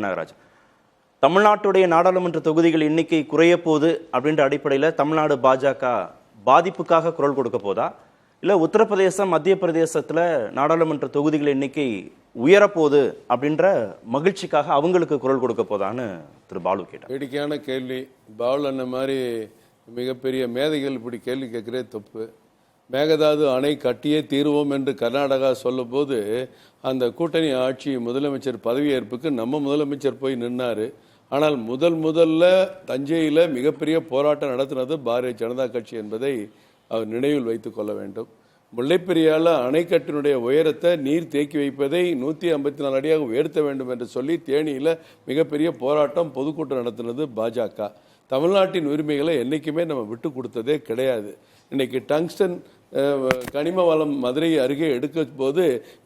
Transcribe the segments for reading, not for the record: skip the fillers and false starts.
நாகராஜ், தமிழ்நாட்டுடைய நாடாளுமன்ற தொகுதிகள் எண்ணிக்கை குறைய போகுது அப்படின்ற அடிப்படையில் தமிழ்நாடு பாஜக பாதிப்புக்காக குரல் கொடுக்க போதா, இல்லை உத்தரப்பிரதேசம் மத்திய பிரதேசத்தில் நாடாளுமன்ற தொகுதிகள் எண்ணிக்கை உயரப்போகுது அப்படின்ற மகிழ்ச்சிக்காக அவங்களுக்கு குரல் கொடுக்க போதான்னு திரு பாலு கேட்டார். வேடிக்கையான கேள்வி. பாலு அண்ணன் மாதிரி மிகப்பெரிய மேதைகள் இப்படி கேள்வி கேட்குறே தப்பு. மேகதாது அணை கட்டியே தீர்வோம் என்று கர்நாடகா சொல்லும் போது அந்த கூட்டணி ஆட்சி முதலமைச்சர் பதவியேற்புக்கு நம்ம முதலமைச்சர் போய் நின்னார். ஆனால் முதல்ல தஞ்சையில் மிகப்பெரிய போராட்டம் நடத்தினது பாரதிய ஜனதா கட்சி என்பதை அவர் நினைவில் வைத்துக் கொள்ள வேண்டும். முல்லைப்பெரியால அணைக்கட்டினுடைய உயரத்தை நீர் தேக்கி வைப்பதை 154 அடியாக உயர்த்த வேண்டும் என்று சொல்லி தேனியில் மிகப்பெரிய போராட்டம் பொதுக்கூட்டம் நடத்தினது பாஜக. தமிழ்நாட்டின் உரிமைகளை என்றைக்குமே நம்ம விட்டு கொடுத்ததே கிடையாது. இன்னைக்கு டங்ஸ்டன் கனிம வளம் மதுரை அருகே எடுக்க போது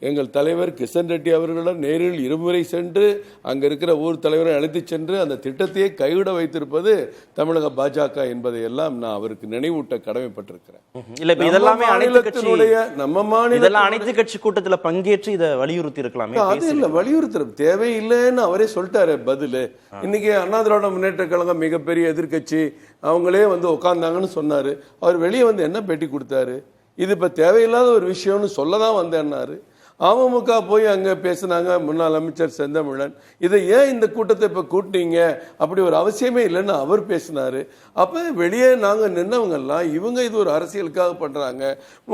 எங்கள் தலைவர் கிஷன் ரெட்டி அவர்களிடம் நேரில் இருமுறை சென்று அங்கே இருக்கிற ஊர் தலைவரை அழைத்து சென்று அந்த திட்டத்தையே கைவிட வைத்திருப்பது தமிழக பாஜக என்பதை எல்லாம் நான் அவருக்கு நினைவூட்ட கடமைப்பட்டிருக்கிறேன். நம்ம மாநில அனைத்து கட்சி கூட்டத்தில் பங்கேற்று இதை வலியுறுத்தி இருக்கலாமே. அது இல்லை, வலியுறுத்துற தேவையில்லைன்னு அவரே சொல்லிட்டாரு பதில். இன்னைக்கு அண்ணா திராவிட முன்னேற்ற கழகம் மிகப்பெரிய எதிர்கட்சி, அவங்களே உட்கார்ந்தாங்கன்னு சொன்னாரு. அவர் வெளியே என்ன பேட்டி கொடுத்தாரு? இது இப்ப தேவையில்லாத ஒரு விஷயம்னு சொல்லதான் வந்தேன்னாரு. அமமுக போய் அங்க பேசினாங்க, முன்னாள் அமைச்சர் செந்தமிழன். இதை ஏன் இந்த கூட்டத்தை இப்ப கூட்டினீங்க, அப்படி ஒரு அவசியமே இல்லைன்னு அவர் பேசினாரு. அப்ப வெளியே நாங்க நின்னவங்க எல்லாம் இவங்க இது ஒரு அரசியலுக்காக பண்றாங்க.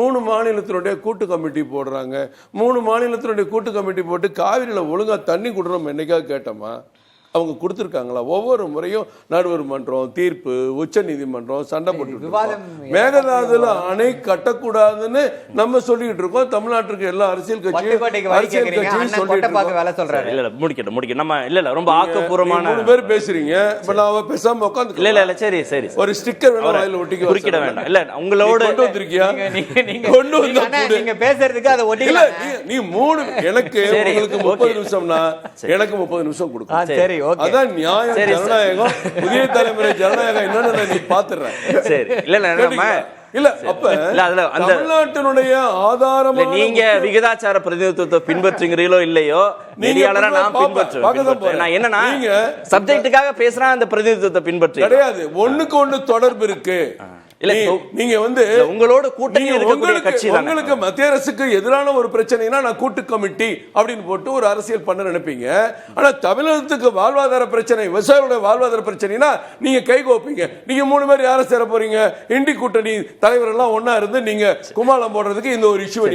3 மாநிலத்தினுடைய கூட்டு கமிட்டி போடுறாங்க. 3 மாநிலத்தினுடைய கூட்டு கமிட்டி போட்டு காவிரியில ஒழுங்கா தண்ணி கொடுறோம் என்னைக்காக கேட்டோமா? அவங்க கொடுத்துருக்காங்களா? ஒவ்வொரு முறையும் நடுவர் மன்றம் தீர்ப்பு, உச்ச நீதிமன்றம் சண்டை போட்டு மேகதாதுல அணை கட்டக்கூடாதுன்னு நம்ம சொல்லிட்டு இருக்கோம். தமிழ்நாட்டுக்கு எல்லா அரசியல் கட்சியும் ரொம்ப ஆக்கப்பூர்வமான 3 பேர் பேசுறீங்க. இப்ப நான் பேசாம உட்காந்து சரி சரி ஒரு ஸ்டிக்கர் வேணாம் ஒட்டிக்க குறிக்கிட வேண்டாம். இல்ல உங்களோட கொண்டு வந்திருக்கியா? கொண்டு வந்து நீங்க பேசுறதுக்கு அதை ஒட்டி நீ 3 எனக்கு உங்களுக்கு 30 நிமிஷம்னா எனக்கு 30 நிமிஷம் கொடுக்கும். சரி, அதான் நியாயம், ஜனநாயகம், புதிய தலைமுறை ஜனநாயகம் என்னன்னு நீ பாத்துற. சரி, இல்ல அப்ப தமிழ்நாட்டினுடைய ஆதாரம் நீங்க விகிதாச்சார பிரதிநிதித்துவத்தை பின்பற்றுகிறீங்களோ இல்லையோ, நெறியாளரா நான் பின்பற்றுவேன். நான் என்னன்னா சப்ஜெக்டுக்காக பேசுறேன், அந்த பிரதிநிதித்துவத்தை பின்பற்று கிடையாது. ஒண்ணுக்கு ஒண்ணு தொடர்பு இருக்கு. நீங்க உங்களோட கூட்டணி உங்களுக்கு மத்திய அரசுக்கு எதிரான ஒரு பிரச்சனைனா நான் கூட்டு கமிட்டி அப்படின்னு போட்டு ஒரு அரசியல் பண்ண நினைப்பீங்க. ஆனா தமிழகத்துக்கு வாழ்வாதார பிரச்சனை, விவசாயிகளுடைய வாழ்வாதார பிரச்சனைனா நீங்க கை கோப்பீங்க. நீங்க 3 பேர் யார சேர போறீங்க? இண்டி கூட்டணி தலைவர் எல்லாம் ஒன்னா இருந்து நீங்க குமாலம் போடுறதுக்கு இந்த ஒரு இஷ்யூ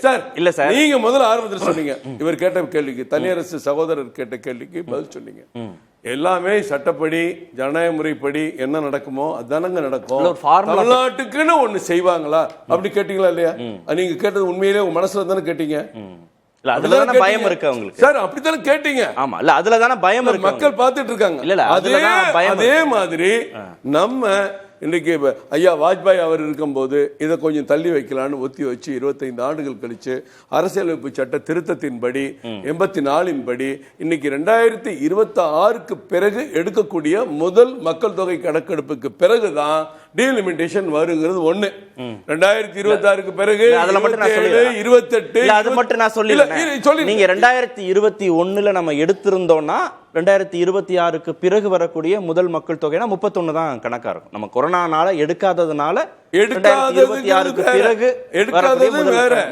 சார் இல்ல சார். நீங்க முதல்ல ஆரம்பத்தில் சொன்னீங்க, இவர் கேட்ட கேள்விக்கு, தனியரசு சகோதரர் கேட்ட கேள்விக்கு பதில் சொன்னீங்க. எல்லாமே சட்டப்படி ஜனநாயக முறைப்படி என்ன நடக்குமோ அதுதானங்க நடக்கும். தமிழ்நாட்டுக்குன்னு ஒண்ணு செய்வாங்களா அப்படி கேட்டீங்களா இல்லையா? நீங்க கேட்டது உண்மையிலே உங்க மனசுல தானே கேட்டீங்க. அதுலதான பயம் இருக்கு உங்களுக்கு சார், அப்படித்தானே கேட்டீங்க. ஆமா, இல்ல அதுலதான பயம் இருக்கு, மக்கள் பார்த்துட்டு இருக்காங்க. இல்ல அதே மாதிரி நம்ம இன்றைக்கு ஐயா வாஜ்பாய் அவர் இருக்கும்போது இதை கொஞ்சம் தள்ளி வைக்கலான்னு ஒத்தி வச்சு 25 ஆண்டுகள் கழிச்சு அரசியலமைப்பு சட்ட திருத்தத்தின்படி 84 படி இன்னைக்கு 2026க்கு பிறகு எடுக்கக்கூடிய முதல் மக்கள் தொகை கணக்கெடுப்புக்கு பிறகுதான் டீலிமிட்டேஷன் வருங்கிறது ஒண்ணு. 2026க்கு பிறகு 27, 28 அது மட்டும் நான் சொல்லி நீங்க 2021ல நம்ம எடுத்திருந்தோம்னா 2026க்கு பிறகு வரக்கூடிய முதல் மக்கள் தொகைனா 31 தான் கணக்கா இருக்கும். நம்ம கொரோனானால எடுக்காததுனால 2026க்கு பிறகு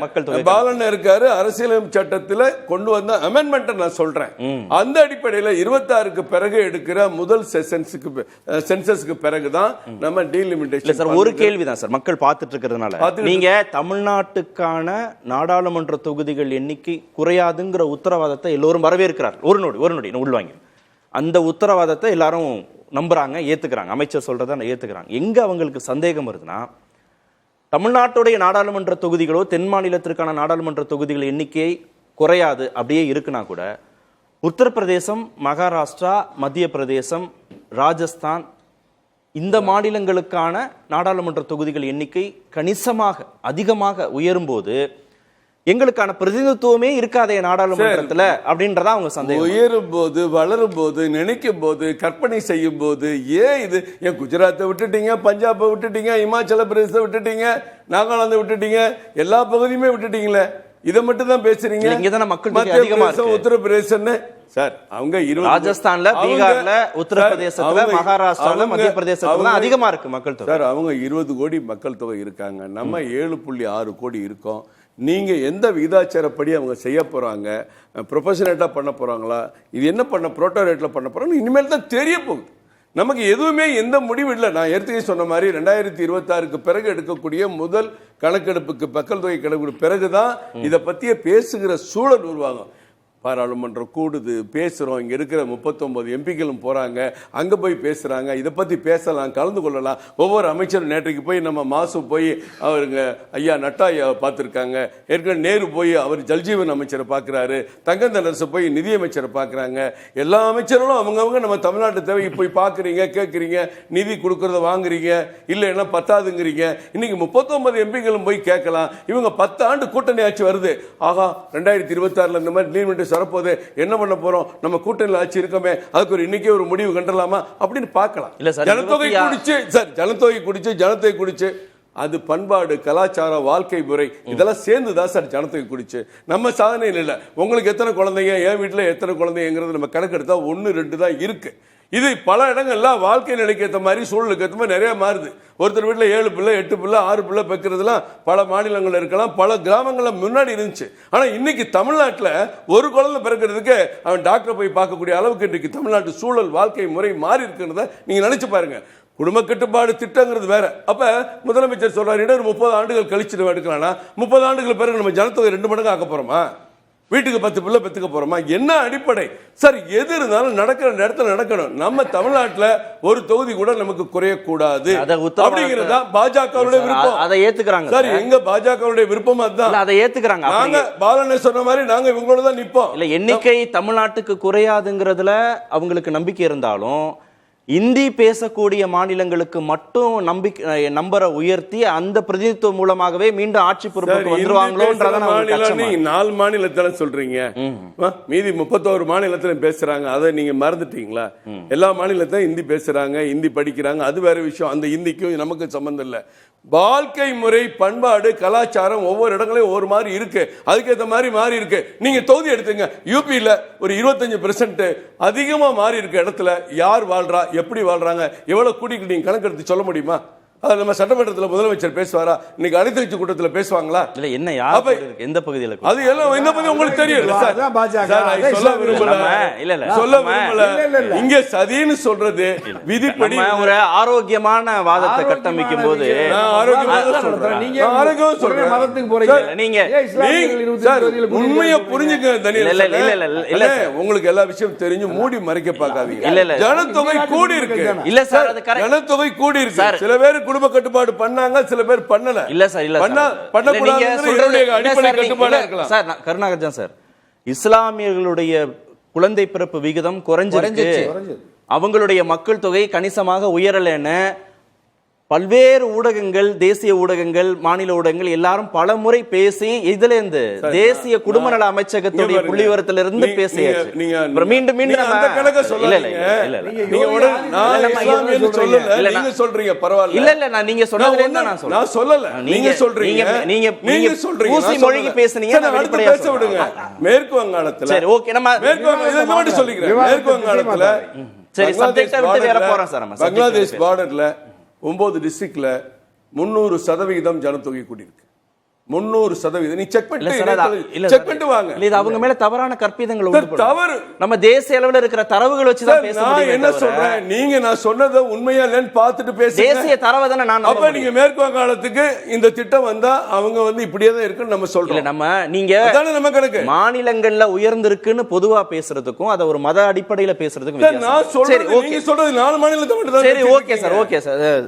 மக்கள் தொகை பாலன் இருக்காரு. அரசியலமைப்பு சட்டத்தில் கொண்டு வந்த அமெண்ட்மெண்ட் நான் சொல்றேன். அந்த அடிப்படையில் 26க்கு பிறகு எடுக்கிற முதல் சென்சஸ்க்கு பிறகுதான் நம்ம டீலிமிட்டேஷன். சார், ஒரு கேள்விதான் சார், மக்கள் பார்த்துட்டு இருக்கிறதுனால, நீங்க தமிழ்நாட்டுக்கான நாடாளுமன்ற தொகுதிகள் எண்ணிக்கை குறையாதுங்கிற உத்தரவாதத்தை எல்லோரும் வரவேற்கிறார். ஒரு நொடி உள்வாங்க. அந்த உத்தரவாதத்தை எல்லாரும் நம்புறாங்க, ஏத்துக்கிறாங்க. அமைச்சர் சொல்றதை ஏத்துக்கிறாங்க. எங்க அவங்களுக்கு சந்தேகம் வருதுன்னா, தமிழ்நாட்டுடைய நாடாளுமன்ற தொகுதிகளோ தென் மாநிலத்திற்கான நாடாளுமன்ற தொகுதிகள் எண்ணிக்கை குறையாது அப்படியே இருக்குன்னா கூட, உத்தரப்பிரதேசம், மகாராஷ்டிரா, மத்திய பிரதேசம், ராஜஸ்தான் இந்த மாநிலங்களுக்கான நாடாளுமன்ற தொகுதிகள் எண்ணிக்கை கணிசமாக அதிகமாக உயரும் போது எங்களுக்கான பிரதிநிதித்துவமே இருக்காதே நாடாளுமன்றத்துல அப்படின்றதா அவங்க சந்தேகம். உயரும் போது, வளரும் போது, நினைக்கும் போது, கற்பனை செய்யும் போது, ஏன் இது ஏன் குஜராத்தை விட்டுட்டீங்க, பஞ்சாபை விட்டுட்டீங்க, இமாச்சல பிரதேசத்தை விட்டுட்டீங்க, நாகாலாந்து விட்டுட்டீங்க, எல்லா பகுதியுமே விட்டுட்டீங்களே, இதை மட்டும் தான் பேசுறீங்க. இங்கதான் மக்கள் அதிகமா உத்தரப்பிரதேசம் சார் அவங்க 20 ராஜஸ்தான்ல, பீகார்ல, உத்தரப்பிரதேசத்துல, மகாராஷ்டிரால, மத்திய பிரதேசத்துல அதிகமா இருக்கு மக்கள் தொகை. சார் அவங்க 20 கோடி மக்கள் தொகை இருக்காங்க, நம்ம 7.6 கோடி இருக்கோம். நீங்க எந்த விகிதாச்சாரப்படி அவங்க செய்ய போறாங்க, ப்ரொபஷனேட்டா பண்ண போறாங்களா, இது என்ன பண்ண புரோட்டோரேட்ல பண்ண போறாங்க, இனிமேல் தான் தெரிய போகுது. நமக்கு எதுவுமே எந்த முடிவு இல்லை. நான் ஏற்கனவே சொன்ன மாதிரி 2026க்கு பிறகு எடுக்கக்கூடிய முதல் கணக்கெடுப்புக்கு, மக்கள் தொகை கணக்கெடுப்பு பிறகுதான் இதை பத்திய பேசுகிற சூழல் உருவாகும். பாராளுமன்றம் கூடுது, பேசுறோம், இங்க இருக்கிற 39 எம்பிக்களும் போறாங்க, அங்க போய் பேசுறாங்க, இதை பத்தி பேசலாம், கலந்து கொள்ளலாம். ஒவ்வொரு அமைச்சரும் நேற்றைக்கு போய் நம்ம மாசு போய் அவருங்க ஐயா நட்டா ஐயாவை பார்த்துருக்காங்க, ஏற்கனவே நேரு போய் அவர் ஜல்ஜீவன் அமைச்சரை பார்க்கிறாரு, தங்கந்தரசு போய் நிதியமைச்சரை பார்க்குறாங்க. எல்லா அமைச்சர்களும் அவங்கவுங்க நம்ம தமிழ்நாட்டு தேவை போய் பார்க்குறீங்க, கேட்குறீங்க, நிதி கொடுக்கறத வாங்குறீங்க, இல்லைன்னா பத்தாதுங்கிறீங்க. இன்னைக்கு 39 எம்பிக்களும் போய் கேட்கலாம். இவங்க 10 ஆண்டு கூட்டணி ஆட்சி வருது, ஆகா 2026 இந்த மாதிரி நீர்மன்ற வரப்போது என்ன பண்ண போறோம், நம்ம கூட்டணியில் ஆட்சி இருக்கமே, அதுக்கு ஒரு இன்னைக்கே ஒரு முடிவு கண்டலாமா அப்படின்னு பார்க்கலாம். ஜனத்தொகை குடிச்சு சார், ஜனத்தொகை குடிச்சு அது பண்பாடு, கலாச்சாரம், வாழ்க்கை முறை இதெல்லாம் சேர்ந்துதான் சார் ஜனத்தொகை குடிச்சு. நம்ம சாதனையில் இல்லை. உங்களுக்கு எத்தனை குழந்தைங்க, என் வீட்டில் எத்தனை குழந்தைங்கிறது நம்ம கணக்கெடுத்தா 1, 2 தான் இருக்கு. இது பல இடங்கள்ல வாழ்க்கை நிலைக்கு ஏற்ற மாதிரி, சூழலுக்கு ஏற்ற மாதிரி நிறைய மாறுது. ஒருத்தர் வீட்டில் 7 பிள்ளை, 8 பிள்ளை, 6 பிள்ளை பெக்கிறதுலாம் பல மாநிலங்கள் இருக்கலாம், பல கிராமங்கள்ல முன்னாடி இருந்துச்சு. ஆனா இன்னைக்கு தமிழ்நாட்டில் ஒரு குழந்தை பிறக்கிறதுக்கு அவன் டாக்டர் போய் பார்க்கக்கூடிய அளவுக்கு இன்றைக்கு தமிழ்நாட்டு சூழல், வாழ்க்கை முறை மாறி இருக்கிறத நீங்க நினைச்சு பாருங்க. குடும்ப கட்டுப்பாடு திட்டங்கிறது வேற. அப்ப முதலமைச்சர் சொல்றாரு, 30 ஆண்டுகள் கழிச்சு எடுக்கலாம்னா 30 ஆண்டுகள் பிறகு நம்ம ஜனத்தொகை 2 மடங்கு ஆக்க போறோமா, வீட்டுக்கு 10 பிள்ளை பெற்றுக்க போறோமா, என்ன அடிப்படை சார்? எது இருந்தாலும் நடக்கிற இடத்துல நடக்கணும். நம்ம தமிழ்நாட்டில் ஒரு தொகுதி கூட நமக்கு குறையக்கூடாது அப்படிங்கிறதா பாஜகவுடைய விருப்பம். அதை ஏத்துக்கிறாங்க சார். எங்க பாஜகவுடைய விருப்பம் அதுதான், அதை ஏத்துக்கிறாங்க. நாங்க பாலனை சொன்ன மாதிரி நாங்க இவங்களோட தான் நிப்போம். இல்ல, எண்ணிக்கை தமிழ்நாட்டுக்கு குறையாதுங்கிறதுல அவங்களுக்கு நம்பிக்கை இருந்தாலும் இந்தி பேசக்கூடிய மாநிலங்களுக்கு மட்டும் நம்பரை உயர்த்தி அந்த பிரதிநிதித்துவம் மூலமாகவே மீண்டும் ஆட்சி பொறுப்புக்கு வந்துருவாங்களோன்றத 4 மாநிலத்தில சொல்றீங்க, மீதி 31 மாநிலத்தில பேசுறாங்க. அதை நீங்க மறந்துட்டீங்களா? எல்லா மாநிலத்திலும் இந்தி பேசுறாங்க, இந்தி படிக்கிறாங்க, அது வேற விஷயம். அந்த இந்திக்கும் நமக்கு சம்பந்தம் இல்லை. வாழ்க்கை முறை, பண்பாடு, கலாச்சாரம் ஒவ்வொரு இடங்களையும் ஒரு மாதிரி இருக்கு, அதுக்கேற்ற மாதிரி மாறி இருக்கு. நீங்க தொகுதி எடுத்துங்க, யூபியில் ஒரு 25% அதிகமா மாறி இருக்க இடத்துல யார் வாழ்றா, எப்படி வாழ்றாங்க, எவ்வளவு கூட்டிட்டு நீங்க கணக்கெடுத்து சொல்ல முடியுமா? அது நம்ம சட்டமன்றத்தில் முதலமைச்சர் பேசுவாரா? இன்னைக்கு அனைத்து கட்சி கூட்டத்தில் பேசுவாங்களா? இல்ல, என்ன யார் எந்த பகுதியில் அது எல்லாம் இந்த பகுதி உங்களுக்கு தெரியும் சார். சொல்ல விரும்பல. இங்க சதின்னு சொல்றது விதிப்படி ஒரு ஆரோக்கியமான வாதத்தை கட்டமைக்கும் போது உண்மையை புரிஞ்சுக்க தனியா. உங்களுக்கு எல்லா விஷயம் தெரிஞ்சு மூடி மறைக்க பார்க்காதீங்க. ஜனத்தொகை கூடி இருக்கு. இல்ல சார், ஜனத்தொகை கூடி இருக்கு. சில பேர் குடும்ப கட்டுப்பாடு பண்ணாங்க, சில பேர் பண்ணல. இல்ல சார், இல்ல சார், கருணாகரன் சார், இஸ்லாமியர்களுடைய குழந்தை பிறப்பு விகிதம் குறைஞ்சிருக்கு, அவங்களுடைய மக்கள் தொகை கணிசமாக உயரலன்னு பல்வேறு ஊடகங்கள், தேசிய ஊடகங்கள், மாநில ஊடகங்கள் எல்லாரும் பல முறை பேசி இதுல இருந்து தேசிய குடும்ப நல அமைச்சகத்துடைய புள்ளிவிவரத்திலிருந்து பேசியாச்சு. மீண்டும் மீண்டும் சொல்றீங்க பரவாயில்ல. இல்ல இல்ல, நான் நீங்க சொன்னது நான் சொல்லல. நீங்க சொல்றீங்க, நீங்க சொல்றீங்க ஊசி மொழிக்கு பேசுனீங்க. பேச விடுங்க. மேற்கு வங்காளத்துல சரி, ஓகே, நம்ம மேற்கு வங்காளத்துல சரி சப்ஜெக்ட்டை விட்டு வேற போறோம் சார். நம்ம பங்களாதேஷ் பார்டர்ல 9 டிஸ்ட்ரிக்ட்ல 300% ஜனத்தொகை கூடியிருக்கு. 300%. நீ செக் பண்ணிட்டு வாங்க. இது அவங்க மேல தவறான கற்பிதங்கள் தவறு. நம்ம தேசிய அளவுல இருக்கிற தரவுகள் வச்சு தான் பேச முடியும். என்ன சொல்றேன், நீங்க நான் சொன்னத உண்மையா இல்லன்னு பார்த்துட்டு பேசுங்க. தேசிய தரவை தான நான். அப்ப நீங்க மேற்கு வங்காளத்துக்கு இந்த திட்டம் வந்தா அவங்க இப்படியே தான் இருக்குன்னு நம்ம சொல்றோம். இல்ல, நம்ம நீங்க அதானே நம்ம கணக்கு. மாநிலங்கள்ல உயர்ந்திருக்குன்னு பொதுவா பேசுறதுக்கும் அத ஒரு மத அடிப்படையில பேசுறதுக்கும் நான் சொல்றேன். நீங்க சொல்றது 4 மாநிலத்தை மட்டும் தான். சரி, ஓகே சார், ஓகே சார்.